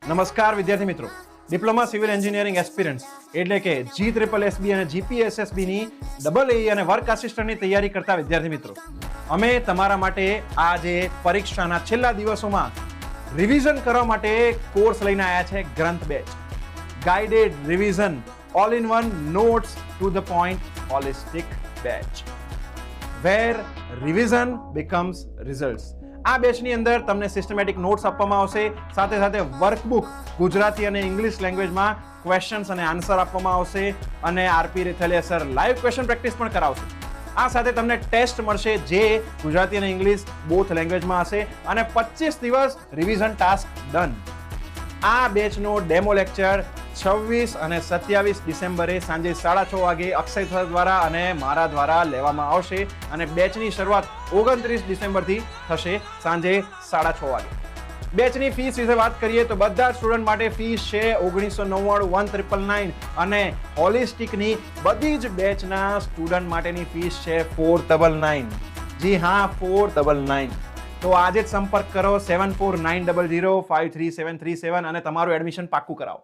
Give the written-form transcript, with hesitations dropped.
નમસ્કાર વિદ્યાર્થી મિત્રો, ડિપ્લોમા સિવિલ એન્જિનિયરિંગ એસ્પિરન્ટ્સ એટલે કે GSSB અને GPSSB ની ડબલ એ અને વર્ક આસિસ્ટન્ટની તૈયારી કરતા વિદ્યાર્થી મિત્રો, અમે તમારા માટે આ જે પરીક્ષાના છેલ્લા દિવસોમાં રિવિઝન કરવા માટે કોર્સ લઈને આવ્યા છે Granth batch, guided revision all in one notes to the point holistic batch where revision becomes results. આ બેચની અંદર તમને સિસ્ટમેટિક નોટ્સ આપવામાં આવશે, સાથે સાથે વર્કબુક ગુજરાતી અને ઇંગ્લિશ લેંગ્વેજમાં ક્વેશ્ચન્સ અને આન્સર આપવામાં આવશે અને RP Rethaliya sir live question practice પણ કરાવશે. આ સાથે તમને ટેસ્ટ મળશે જે ગુજરાતી અને ઇંગ્લિશ બોથ લેંગ્વેજમાં હશે અને 25 દિવસ રિવિઝન ટાસ્ક ડન. આ બેચનો ડેમો લેક્ચર 26 અને 27 ડિસેમ્બરે સાંજે 6:30 વાગે અક્ષય સર દ્વારા અને મારા દ્વારા લેવામાં આવશે અને બેચની શરૂઆત 29 ડિસેમ્બરથી થશે સાંજે 6:30 વાગે. બેચની ફીસ વિશે વાત કરીએ તો બધા સ્ટુડન્ટ માટે ફીસ છે 1999 1999 અને હોલિસ્ટિકની બધી જ બેચના સ્ટુડન્ટ માટેની ફીસ છે 499. જી હા, 499. તો આજે જ સંપર્ક કરો 7490053737 અને તમારું એડમિશન પાક્કું કરાવો.